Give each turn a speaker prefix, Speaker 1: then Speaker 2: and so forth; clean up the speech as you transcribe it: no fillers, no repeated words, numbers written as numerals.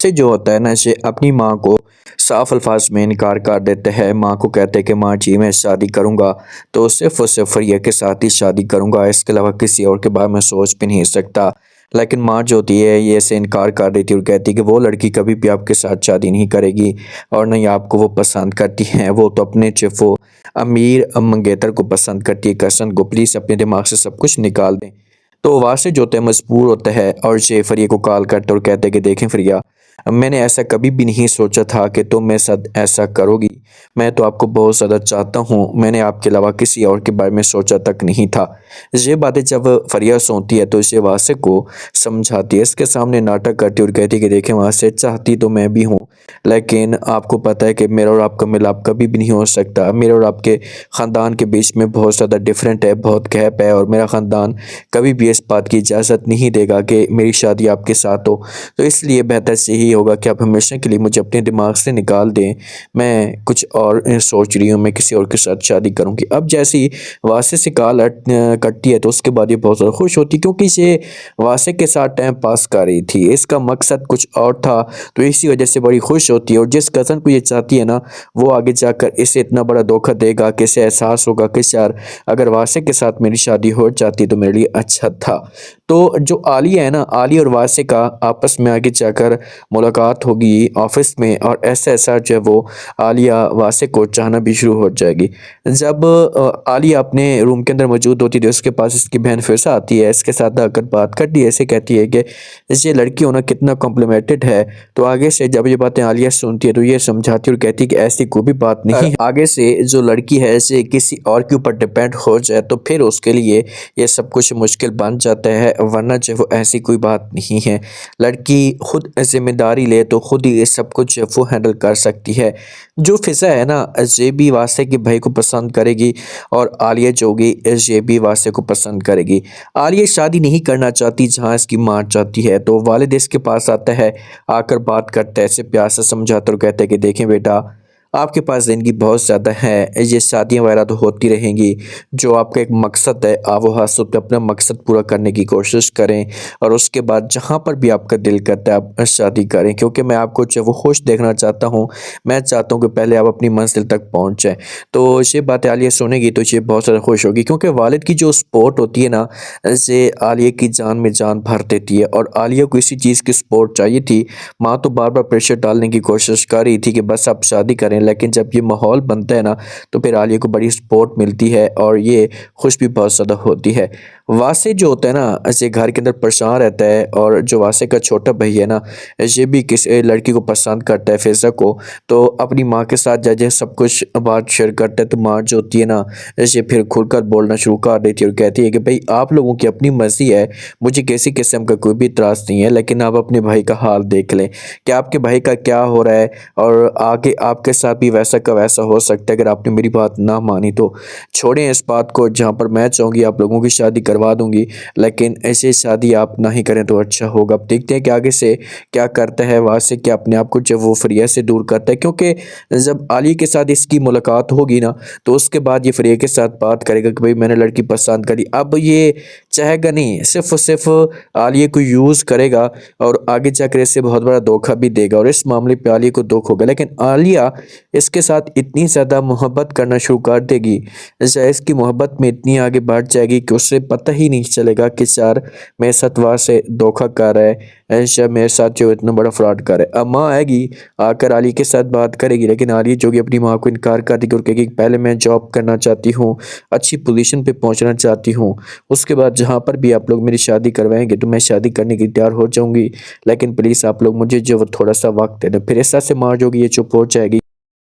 Speaker 1: से जो होता है ना इसे अपनी माँ को साफ अल्फाज में इनकार कर देता है। माँ को कहते हैं कि माँ जी मैं शादी करूँगा तो सिर्फ़ और सिर्फ़ फ़रिया के साथ ही शादी करूँगा, इसके अलावा किसी और के बारे में सोच भी नहीं सकता। लेकिन माँ जो होती है ये ऐसे इनकार कर देती है और कहती है कि वो लड़की कभी भी आपके साथ शादी नहीं करेगी और ना ही आपको वो पसंद करती हैं। वो तो अपने सिर्फ़ वो अमीर मंगेतर को पसंद करती है। कसम को प्लीज़ अपने दिमाग से सब कुछ निकाल दें। तो वासिफ जो होता है मजबूर होता है और ये फ़रिया को कॉल करता है और कहता है कि देखें फ़रिया, मैंने ऐसा कभी भी नहीं सोचा था कि तुम मेरे साथ ऐसा करोगी। मैं तो आपको बहुत ज़्यादा चाहता हूँ, मैंने आपके अलावा किसी और के बारे में सोचा तक नहीं था। ये बातें जब फ़रिया सुनती है तो इसे वासिफ को समझाती है, इसके सामने नाटक करती है और कहती है कि देखें वासिफ, चाहती तो मैं भी हूँ, लेकिन आपको पता है कि मेरा और आपका मिलाप कभी भी नहीं हो सकता। मेरे और आपके ख़ानदान के बीच में बहुत ज़्यादा डिफरेंट है, बहुत गैप है और मेरा ख़ानदान कभी भी इस बात की इजाज़त नहीं देगा कि मेरी शादी आपके साथ हो। तो इसलिए बेहतर से यही होगा कि आप हमेशा के लिए मुझे अपने दिमाग से निकाल दें। मैं कुछ और सोच रही हूँ, मैं किसी और के साथ शादी करूँगी। अब जैसे ही वासे से कॉल कटती है तो उसके बाद ये बहुत ज़्यादा खुश होती है क्योंकि ये वासे के साथ टाइम पास कर रही थी। इसका मकसद कुछ और था, तो इसी वजह से बड़ी खुश होती है और जिस कज़न को ये चाहती है ना, वो आगे जाकर इसे इतना बड़ा धोखा देगा कि इसे एहसास होगा कि यार अगर वासे के साथ मेरी शादी हो जाती तो मेरे लिए अच्छा था। तो जो आलिया है ना, आलिया और वासे का आपस में आगे जाकर मुलाकात होगी ऑफिस में और ऐसा ऐसा जो है वो आलिया वासे को चाहना भी शुरू हो जाएगी। जब आलिया अपने रूम के अंदर मौजूद होती है तो उसके पास इसकी बहन फिजा आती है, इसके साथ आकर बात करती है, ऐसे कहती है कि ये लड़की होना कितना कॉम्प्लिमेंटेड है। तो आगे से जब ये बातें आलिया सुनती है तो ये समझाती है और कहती है कि ऐसी कोई भी बात नहीं है, आगे से जो लड़की है ऐसे किसी और के ऊपर डिपेंड हो जाए तो फिर उसके लिए ये सब कुछ मुश्किल बन जाता है, वरना जो वो ऐसी कोई बात नहीं है। लड़की खुद जिम्मेदारी ले तो खुद ही ये सब कुछ वो हैंडल कर सकती है। जो फिजा है ना, ये भी वासे के भाई को पसंद करेगी और आलिया जो होगी ये भी वासे को पसंद करेगी। आलिया शादी नहीं करना चाहती जहाँ इसकी माँ चाहती है, तो वालिद इसके पास आता है, आकर बात करता है, ऐसे प्यार से समझाता और कहता है कि देखें बेटा, आपके पास ज़िंदगी बहुत ज़्यादा है, ये शादियाँ वगैरह तो होती रहेंगी। जो आपका एक मकसद है आप वो हासिल पे अपना मकसद पूरा करने की कोशिश करें और उसके बाद जहाँ पर भी आपका दिल करता है आप शादी करें, क्योंकि मैं आपको जो है वो खुश देखना चाहता हूँ। मैं चाहता हूँ कि पहले आप अपनी मंजिल तक पहुँच जाएँ। तो ये बातें आलिया सुनेगी तो ये बहुत ज़्यादा खुश होगी क्योंकि वालिद की जो सपोर्ट होती है ना, ये आलिया की जान में जान भर देती है और आलिया को इसी चीज़ की सपोर्ट चाहिए थी। माँ तो बार बार प्रेशर डालने की कोशिश कर रही थी कि बस आप शादी करें, लेकिन जब ये माहौल बनता है ना तो फिर आलिया को बड़ी सपोर्ट मिलती है और ये खुश भी बहुत ज़्यादा होती है। वासे जो होता है ना ऐसे घर के अंदर परेशान रहता है और जो वासे का छोटा भाई है ना, ये भी किसी लड़की को पसंद करता है फिजा को, तो अपनी माँ के साथ जैसे सब कुछ बात शेयर करता है तो माँ जो होती है ना ये फिर खुलकर बोलना शुरू कर देती है और कहती है कि भाई आप लोगों की अपनी मर्जी है, मुझे किसी किस्म का कोई भी इतराज़ नहीं है, लेकिन आप अपने भाई का हाल देख लें कि आपके भाई का क्या हो रहा है और आगे आपके साथ भी वैसा का वैसा हो सकता है। अगर आपने मेरी बात ना मानी तो छोड़ें इस बात को, जहाँ पर मैं चाहूँगी आप लोगों की शादी करवा दूंगी, लेकिन ऐसे शादी आप ना ही करें तो अच्छा होगा। अब देखते हैं कि आगे से क्या करता है वासे, क्या अपने आप को जब वो फ़रिया से दूर करता है, क्योंकि जब आलिया के साथ इसकी मुलाकात होगी ना तो उसके बाद ये फ़रिया के साथ बात करेगा कि भाई मैंने लड़की पसंद करी। अब ये चाहेगा नहीं, सिर्फ और सिर्फ आलिया को यूज़ करेगा और आगे जाकर इससे बहुत बड़ा धोखा भी देगा और इस मामले पे आलिया को दुख होगा। लेकिन आलिया इसके साथ इतनी ज़्यादा मोहब्बत करना शुरू कर देगी, जैसे इसकी मोहब्बत में इतनी आगे बढ़ जाएगी कि उससे पता ही नहीं चलेगा कि यार मेरे साथ वहाँ से धोखा कर रहा है, ऐसा मेरे साथ जो इतना बड़ा फ्रॉड कर रहा है। अब माँ आएगी, आकर आलिया के साथ बात करेगी, लेकिन आलिया जो कि अपनी माँ को इनकार कर देगी और कहेगी पहले मैं जॉब करना चाहती हूँ, अच्छी पोजीशन पे पहुँचना चाहती हूँ, उसके बाद जहाँ पर भी आप लोग मेरी शादी करवाएंगे तो मैं शादी करने की तैयार हो जाऊँगी, लेकिन प्लीज़ आप लोग मुझे जो थोड़ा सा वक्त दे दें। फिर ऐसा से माँ जो होगी ये चुप हो जाएगी।